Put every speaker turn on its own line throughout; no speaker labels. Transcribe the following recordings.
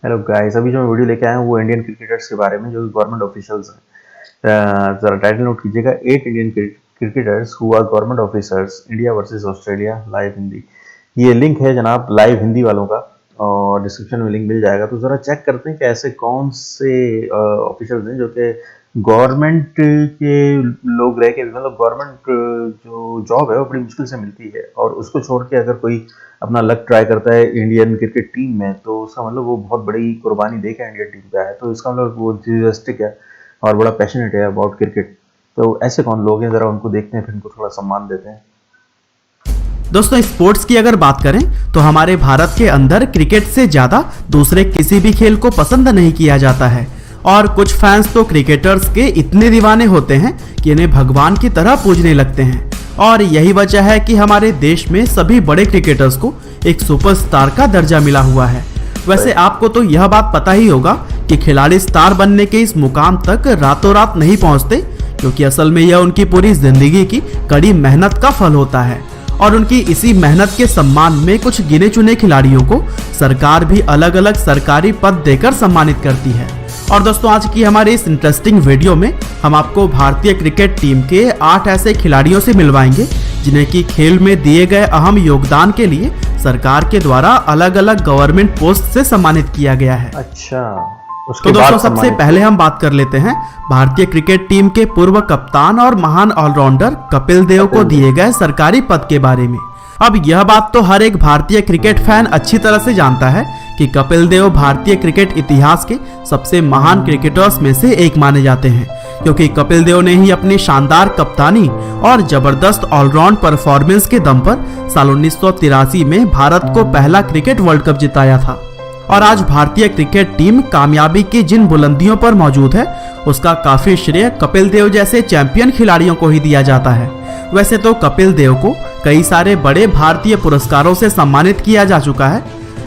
Hello guys, अभी जो मैं वीडियो लेके आया हूँ वो इंडियन क्रिकेटर्स के बारे में जो गवर्नमेंट ऑफिशियल्स हैं। जरा टाइटल नोट कीजिएगा, 8 Indian cricketers who are government officers, India versus Australia, live Hindi. ये लिंक है जनाब लाइव हिंदी वालों का, और डिस्क्रिप्शन में लिंक मिल जाएगा। तो ज़रा चेक करते हैं कि ऐसे कौन से ऑफिसर्स हैं जो कि गवर्नमेंट के लोग रह के, मतलब गवर्नमेंट जो जॉब है वो बड़ी मुश्किल से मिलती है, और उसको छोड़ के अगर कोई अपना लक ट्राई करता है इंडियन क्रिकेट टीम में, तो उसका मतलब वो बहुत बड़ी कुर्बानी देकर इंडियन टीम पे आया है। तो इसका मतलब वो इंथुसियास्टिक है और बड़ा पैशनेट है अबाउट क्रिकेट। तो ऐसे कौन लोग हैं, ज़रा उनको देखते हैं, फिर उनको थोड़ा सम्मान देते हैं।
दोस्तों, स्पोर्ट्स की अगर बात करें तो हमारे भारत के अंदर क्रिकेट से ज्यादा दूसरे किसी भी खेल को पसंद नहीं किया जाता है, और कुछ फैंस तो क्रिकेटर्स के इतने दीवाने होते हैं कि इन्हें भगवान की तरह पूजने लगते हैं। और यही वजह है कि हमारे देश में सभी बड़े क्रिकेटर्स को एक सुपरस्टार का दर्जा मिला हुआ है। वैसे आपको तो यह बात पता ही होगा कि खिलाड़ी स्टार बनने के इस मुकाम तक रातों रात नहीं पहुंचते, क्योंकि असल में यह उनकी पूरी जिंदगी की कड़ी मेहनत का फल होता है। और उनकी इसी मेहनत के सम्मान में कुछ गिने चुने खिलाड़ियों को सरकार भी अलग अलग सरकारी पद देकर सम्मानित करती है। और दोस्तों, आज की हमारी इस इंटरेस्टिंग वीडियो में हम आपको भारतीय क्रिकेट टीम के 8 ऐसे खिलाड़ियों से मिलवाएंगे जिन्हें की खेल में दिए गए अहम योगदान के लिए सरकार के द्वारा अलग अलग गवर्नमेंट पोस्ट से सम्मानित किया गया है।
अच्छा,
तो दोस्तों, सबसे पहले हम बात कर लेते हैं भारतीय क्रिकेट टीम के पूर्व कप्तान और महान ऑलराउंडर कपिल देव को दिए गए सरकारी पद के बारे में। अब यह बात तो हर एक भारतीय क्रिकेट फैन अच्छी तरह से जानता है कि कपिल देव भारतीय क्रिकेट इतिहास के सबसे महान क्रिकेटर्स में से एक माने जाते हैं, क्योंकि कपिल देव ने ही अपनी शानदार कप्तानी और जबरदस्त ऑलराउंड परफॉर्मेंस के दम पर साल 1983 में भारत को पहला क्रिकेट वर्ल्ड कप जिताया था। और आज भारतीय क्रिकेट टीम कामयाबी की जिन बुलंदियों पर मौजूद है, उसका काफी श्रेय कपिल देव जैसे चैंपियन खिलाड़ियों को ही दिया जाता है। वैसे तो कपिल देव को कई सारे बड़े भारतीय पुरस्कारों से सम्मानित किया जा चुका है,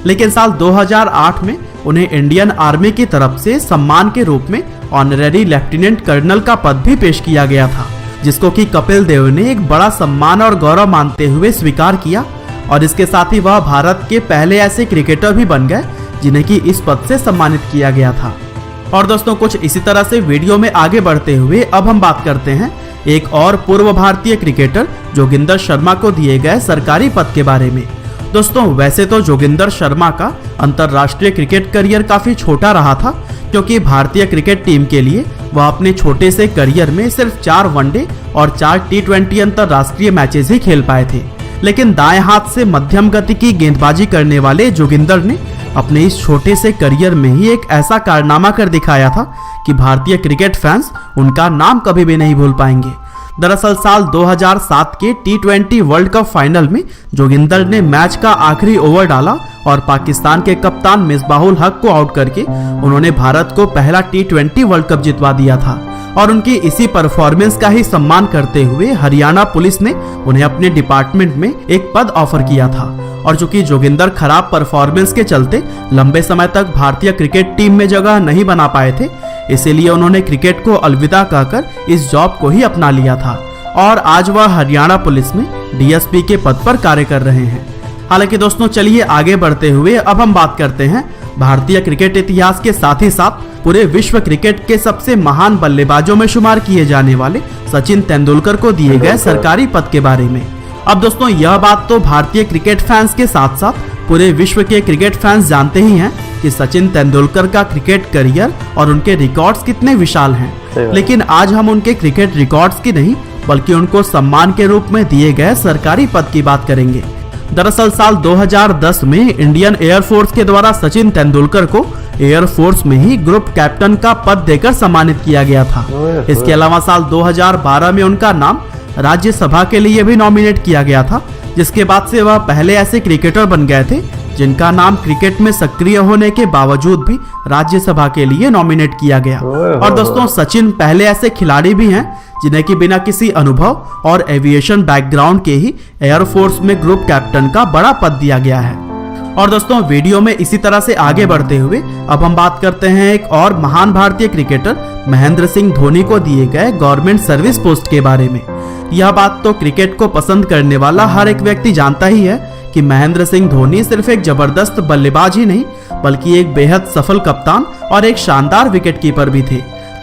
लेकिन साल 2008 में उन्हें इंडियन आर्मी की तरफ से सम्मान के रूप में ऑनरेरी लेफ्टिनेंट कर्नल का पद भी पेश किया गया था, जिसको कि कपिल देव ने एक बड़ा सम्मान और गौरव मानते हुए स्वीकार किया। और इसके साथ ही वह भारत के पहले ऐसे क्रिकेटर भी बन गए जिन्हें कि इस पद से सम्मानित किया गया था। और दोस्तों, कुछ इसी तरह से वीडियो में आगे बढ़ते हुए अब हम बात करते हैं एक और पूर्व भारतीय क्रिकेटर जोगिंदर शर्मा को दिए गए सरकारी पद के बारे में। दोस्तों, वैसे तो जोगिंदर शर्मा का अंतरराष्ट्रीय क्रिकेट करियर काफी छोटा रहा था, क्योंकि भारतीय क्रिकेट टीम के लिए वह अपने छोटे से करियर में सिर्फ 4 वनडे और 4 T20 अंतरराष्ट्रीय मैचेस ही खेल पाए थे। लेकिन दाएं हाथ से मध्यम गति की गेंदबाजी करने वाले जोगिंदर ने अपने इस छोटे से करियर में ही एक ऐसा कारनामा कर दिखाया था कि भारतीय क्रिकेट फैंस उनका नाम कभी भी नहीं भूल पाएंगे। दरअसल साल 2007 के T20 वर्ल्ड कप फाइनल में जोगिंदर ने मैच का आखिरी ओवर डाला और पाकिस्तान के कप्तान मिसबाहुल हक को आउट करके उन्होंने भारत को पहला T20 वर्ल्ड कप जितवा दिया था। और उनकी इसी परफॉर्मेंस का ही सम्मान करते हुए हरियाणा पुलिस ने उन्हें अपने डिपार्टमेंट में एक पद ऑफर किया था। और चूंकि जोगिंदर खराब परफॉर्मेंस के चलते लंबे समय तक भारतीय क्रिकेट टीम में जगह नहीं बना पाए थे, इसीलिए उन्होंने क्रिकेट को अलविदा कहकर इस जॉब को ही अपना लिया था। और आज वह हरियाणा पुलिस में DSP के पद पर कार्य कर रहे हैं। हालांकि दोस्तों, चलिए आगे बढ़ते हुए अब हम बात करते हैं भारतीय क्रिकेट इतिहास के साथ ही साथ पूरे विश्व क्रिकेट के सबसे महान बल्लेबाजों में शुमार किए जाने वाले सचिन तेंदुलकर को दिए गए सरकारी पद के बारे में। अब दोस्तों, यह बात तो भारतीय क्रिकेट फैंस के साथ साथ पूरे विश्व के क्रिकेट फैंस जानते ही हैं कि सचिन तेंदुलकर का क्रिकेट करियर और उनके रिकॉर्ड्स कितने विशाल हैं। लेकिन आज हम उनके क्रिकेट रिकॉर्ड्स की नहीं, बल्कि उनको सम्मान के रूप में दिए गए सरकारी पद की बात करेंगे। दरअसल साल 2010 में इंडियन एयरफोर्स के द्वारा सचिन तेंदुलकर को एयरफोर्स में ही ग्रुप कैप्टन का पद देकर सम्मानित किया गया था। इसके अलावा साल 2012 में उनका नाम राज्यसभा के लिए भी नॉमिनेट किया गया था, जिसके बाद से वह पहले ऐसे क्रिकेटर बन गए थे जिनका नाम क्रिकेट में सक्रिय होने के बावजूद भी राज्यसभा के लिए नॉमिनेट किया गया। और दोस्तों, सचिन पहले ऐसे खिलाड़ी भी हैं जिन्हें कि बिना किसी अनुभव और एविएशन बैकग्राउंड के ही एयरफोर्स में ग्रुप कैप्टन का बड़ा पद दिया गया है। और दोस्तों, वीडियो में इसी तरह से आगे बढ़ते हुए अब हम बात करते हैं एक और महान भारतीय क्रिकेटर महेंद्र सिंह धोनी को दिए गए गवर्नमेंट सर्विस पोस्ट के बारे में। यह बात तो क्रिकेट को पसंद करने वाला हर एक व्यक्ति जानता ही है कि महेंद्र सिंह धोनी सिर्फ एक जबरदस्त बल्लेबाज ही नहीं बल्कि एक बेहद सफल कप्तान और एक शानदार विकेटकीपर भी थे।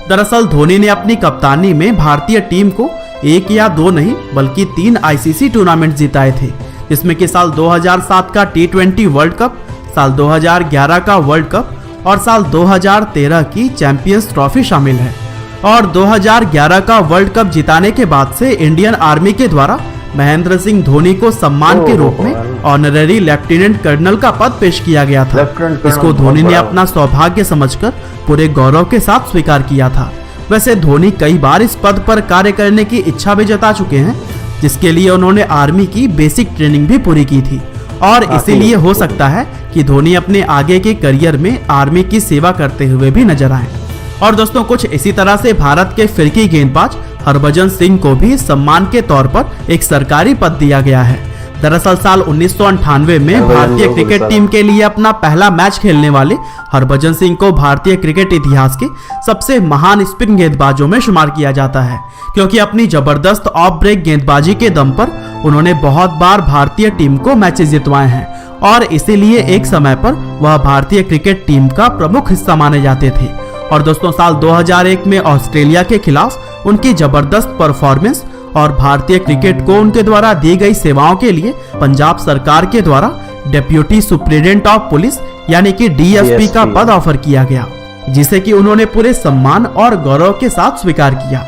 दरअसल धोनी ने अपनी कप्तानी में भारतीय टीम को एक या दो नहीं बल्कि 3 आईसीसी टूर्नामेंट जिताए थे, जिसमें कि साल 2007 का T20 वर्ल्ड कप, साल 2011 का वर्ल्ड कप और साल 2013 की चैंपियंस ट्रॉफी शामिल है। और 2011 का वर्ल्ड कप जिताने के बाद से इंडियन आर्मी के द्वारा महेंद्र सिंह धोनी को सम्मान के रूप में ऑनररी लेफ्टिनेंट कर्नल का पद पेश किया गया था। इसको धोनी ने अपना सौभाग्य समझकर पूरे गौरव के साथ स्वीकार किया था। वैसे धोनी कई बार इस पद पर कार्य करने की इच्छा भी जता चुके हैं, जिसके लिए उन्होंने आर्मी की बेसिक ट्रेनिंग भी पूरी की थी और इसीलिए हो सकता है कि धोनी अपने आगे के करियर में आर्मी की सेवा करते हुए भी नजर आए। और दोस्तों कुछ इसी तरह से भारत के फिरकी गेंदबाज हरभजन सिंह को भी सम्मान के तौर पर एक सरकारी पद दिया गया है। दरअसल साल 1998 में भारतीय क्रिकेट टीम के लिए अपना पहला मैच खेलने वाले हरभजन सिंह को भारतीय क्रिकेट इतिहास के सबसे महान स्पिन गेंदबाजों में शुमार किया जाता है, क्योंकि अपनी जबरदस्त ऑफ ब्रेक गेंदबाजी के दम पर उन्होंने बहुत बार भारतीय टीम को मैचेस जितवाए हैं और इसीलिए एक समय पर वह भारतीय क्रिकेट टीम का प्रमुख हिस्सा माने जाते थे। और दोस्तों साल 2001 में ऑस्ट्रेलिया के खिलाफ उनकी जबरदस्त परफॉर्मेंस और भारतीय क्रिकेट को उनके द्वारा दी गई सेवाओं के लिए पंजाब सरकार के द्वारा डेप्यूटी सुप्रिटेंडेंट ऑफ पुलिस यानी कि DSP का पद ऑफर किया गया, जिसे कि उन्होंने पूरे सम्मान और गौरव के साथ स्वीकार किया।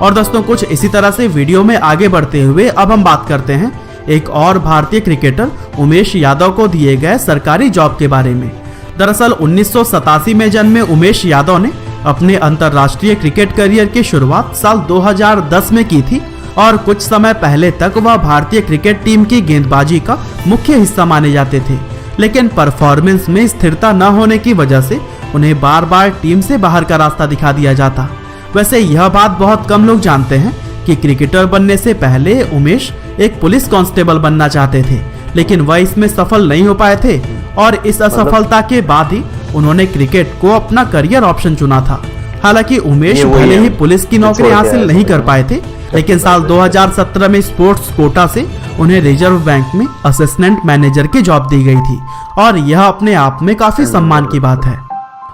और दोस्तों कुछ इसी तरह से वीडियो में आगे बढ़ते हुए अब हम बात करते हैं एक और भारतीय क्रिकेटर उमेश यादव को दिए गए सरकारी जॉब के बारे में। दरअसल 1987 में जन्मे उमेश यादव ने अपने अंतर्राष्ट्रीय क्रिकेट करियर की शुरुआत साल 2010 में की थी और कुछ समय पहले तक वह भारतीय क्रिकेट टीम की गेंदबाजी का मुख्य हिस्सा माने जाते थे, लेकिन परफॉर्मेंस में स्थिरता न होने की वजह से उन्हें बार बार टीम से बाहर का रास्ता दिखा दिया जाता। वैसे यह बात बहुत कम लोग जानते हैं कि क्रिकेटर बनने से पहले उमेश एक पुलिस कांस्टेबल बनना चाहते थे, लेकिन वह इसमें सफल नहीं हो पाए थे और इस असफलता के बाद ही उन्होंने क्रिकेट को अपना करियर ऑप्शन चुना था। हालांकि उमेश भले ही पुलिस की नौकरी हासिल नहीं कर पाए थे, लेकिन साल 2017 में स्पोर्ट्स कोटा से उन्हें रिजर्व बैंक में असिस्टेंट मैनेजर की जॉब दी गई थी और यह अपने आप में काफी सम्मान की बात है।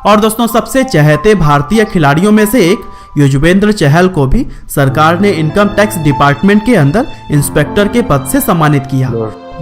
और दोस्तों सबसे चहेते भारतीय खिलाड़ियों में से एक युजवेंद्र चहल को भी सरकार ने इनकम टैक्स डिपार्टमेंट के अंदर इंस्पेक्टर के पद से सम्मानित किया।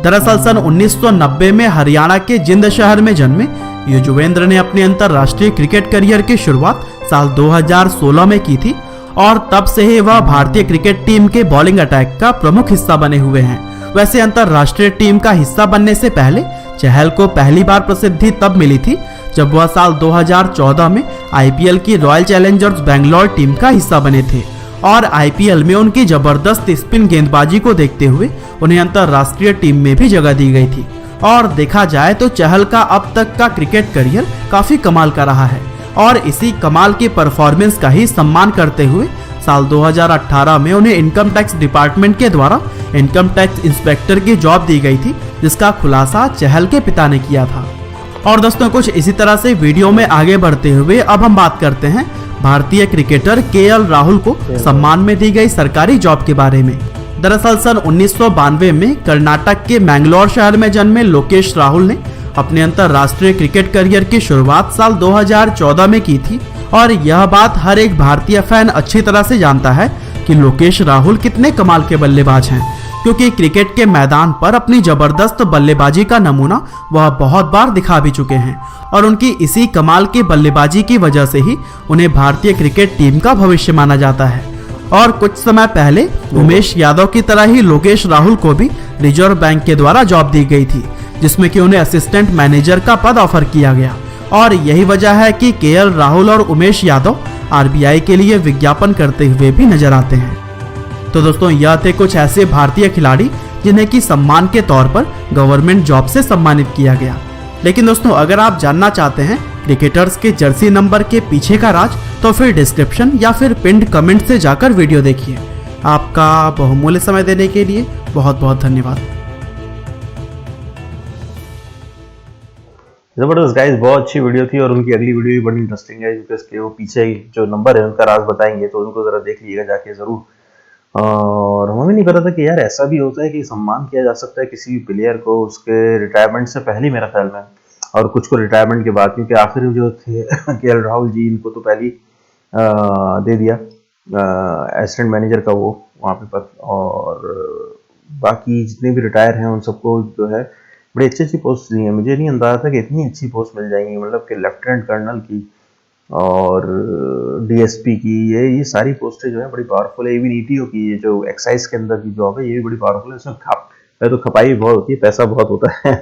दरअसल सन 1990 में हरियाणा के जिंद शहर में जन्मे युजवेंद्र ने अपने अंतर्राष्ट्रीय क्रिकेट करियर की शुरुआत साल 2016 में की थी और तब से ही वह भारतीय क्रिकेट टीम के बॉलिंग अटैक का प्रमुख हिस्सा बने हुए हैं। वैसे अंतर्राष्ट्रीय टीम का हिस्सा बनने से पहले चहल को पहली बार प्रसिद्धि तब मिली थी जब वह साल 2014 में IPL की रॉयल चैलेंजर्स बेंगलोर टीम का हिस्सा बने थे और IPL में उनकी जबरदस्त स्पिन गेंदबाजी को देखते हुए उन्हें अंतर्राष्ट्रीय टीम में भी जगह दी गई थी। और देखा जाए तो चहल का अब तक का क्रिकेट करियर काफी कमाल का रहा है और इसी कमाल की परफॉर्मेंस का ही सम्मान करते हुए साल 2018 में उन्हें इनकम टैक्स डिपार्टमेंट के द्वारा इनकम टैक्स इंस्पेक्टर की जॉब दी गई थी, जिसका खुलासा चहल के पिता ने किया था। और दोस्तों कुछ इसी तरह से वीडियो में आगे बढ़ते हुए अब हम बात करते हैं भारतीय क्रिकेटर KL राहुल को सम्मान में दी गई सरकारी जॉब के बारे में। दरअसल सन 1992 में कर्नाटक के मैंगलोर शहर में जन्मे लोकेश राहुल ने अपने अंतर्राष्ट्रीय क्रिकेट करियर की शुरुआत साल 2014 में की थी और यह बात हर एक भारतीय फैन अच्छी तरह से जानता है कि लोकेश राहुल कितने कमाल के बल्लेबाज हैं, क्योंकि क्रिकेट के मैदान पर अपनी जबरदस्त बल्लेबाजी का नमूना वह बहुत बार दिखा भी चुके हैं और उनकी इसी कमाल की बल्लेबाजी की वजह से ही उन्हें भारतीय क्रिकेट टीम का भविष्य माना जाता है। और कुछ समय पहले उमेश यादव की तरह ही लोकेश राहुल को भी रिजर्व बैंक के द्वारा जॉब दी गई थी, जिसमें कि उन्हें असिस्टेंट मैनेजर का पद ऑफर किया गया और यही वजह है कि KL राहुल और उमेश यादव RBI के लिए विज्ञापन करते हुए भी नजर आते हैं। तो दोस्तों यह थे कुछ ऐसे भारतीय खिलाड़ी जिन्हें कि सम्मान के तौर पर गवर्नमेंट जॉब से सम्मानित किया गया। लेकिन दोस्तों अगर आप जानना चाहते हैं क्रिकेटर्स के जर्सी नंबर के पीछे का राज, तो फिर डिस्क्रिप्शन या फिर पिंड कमेंट से जाकर वीडियो देखिए। आपका बहुमूल्य समय देने के लिए बहुत बहुत धन्यवाद।
जबरदस्त गाइस, बहुत अच्छी वीडियो थी और उनकी अगली वीडियो भी बड़ी इंटरेस्टिंग है, क्योंकि इसके वो पीछे जो नंबर है उनका राज बताएंगे, तो उनको जरा देख लीजिएगा जाके जरूर। और हमें भी नहीं पता था कि यार ऐसा भी होता है कि सम्मान किया जा सकता है किसी भी प्लेयर को उसके रिटायरमेंट से पहले ही, मेरा ख्याल में, और कुछ को रिटायरमेंट के बाद, क्योंकि आखिर जो थे के राहुल जी, इनको तो पहले ही दे दिया असिस्टेंट मैनेजर का वो वहाँ पे पद, और बाकी जितने भी रिटायर हैं उन सबको जो है बड़ी अच्छी अच्छी पोस्ट दी है। मुझे नहीं अंदाजा था कि इतनी अच्छी पोस्ट मिल जाएंगी, मतलब कि लेफ्टिनेंट कर्नल की और डीएसपी की, ये सारी पोस्टें जो है बड़ी पावरफुल है। ये भी नीतियों की, ये जो एक्साइज के अंदर की जॉब है ये भी बड़ी पावरफुल है। इसमें तो खपाई भी बहुत होती है, पैसा बहुत होता है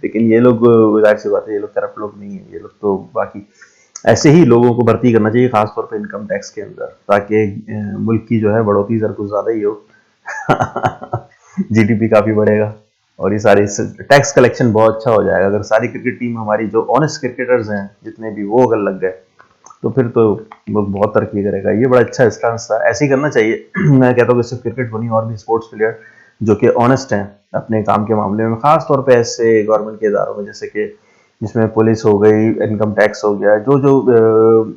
लेकिन ये लोग, जाहिर सी बात है, ये लोग करप्ट लोग नहीं है, ये लोग तो बाकी ऐसे ही लोगों को भर्ती करना चाहिए, खासतौर पर इनकम टैक्स के अंदर, ताकि मुल्क की जो है बढ़ोतरी जरा कुछ ज़्यादा ही हो जीडीपी काफ़ी बढ़ेगा और ये सारी टैक्स कलेक्शन बहुत अच्छा हो जाएगा। अगर सारी क्रिकेट टीम हमारी जो ऑनेस्ट क्रिकेटर्स हैं जितने भी, वो अगर लग गए तो फिर तो वो बहुत तरक्की करेगा। ये बड़ा अच्छा स्टांस था, ऐसे ही करना चाहिए मैं कहता हूँ कि सिर्फ क्रिकेट को नहीं, और भी स्पोर्ट्स प्लेयर जो कि ऑनेस्ट हैं अपने काम के मामले में, खास तौर पे ऐसे गवर्नमेंट के इदारों में, जैसे कि जिसमें पुलिस हो गई, इनकम टैक्स हो गया, जो जो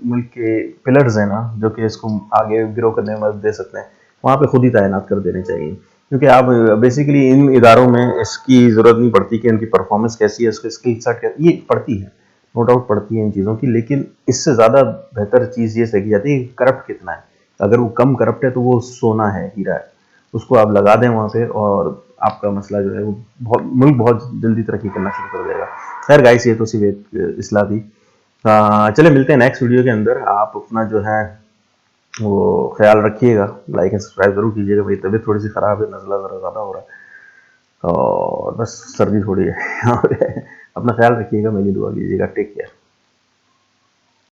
मुल्क के पिलर्स हैं ना, जो कि इसको आगे ग्रो करने में मदद दे सकते हैं, वहाँ पे खुद ही तैनात कर देने चाहिए। क्योंकि आप बेसिकली इन इदारों में इसकी ज़रूरत नहीं पड़ती कि उनकी परफॉर्मेंस कैसी है, उसकी स्किल सेट कैसी, ये पड़ती है, नो डाउट पड़ती है इन चीज़ों की, लेकिन इससे ज़्यादा बेहतर चीज़ ये देखी जाती है कि करप्ट कितना है। अगर वो कम करप्ट है तो वो सोना है, हीरा है, उसको आप लगा दें वहाँ पे और आपका मसला जो है वो मुल्क बहुत जल्दी तरक्की करना शुरू कर देगा। खैर गाइस, ये तो सिर्फ एक इस्लाह थी। चले मिलते हैं नेक्स्ट वीडियो के अंदर। आप अपना जो है वो ख्याल रखिएगा, लाइक एंड सब्सक्राइब जरूर कीजिएगा। मेरी तबीयत थोड़ी सी ख़राब है, नज़ला ज़रा ज़्यादा हो रहा है और बस सर्दी थोड़ी है अपना ख्याल रखिएगा, मेरी दुआ कीजिएगा। Take care.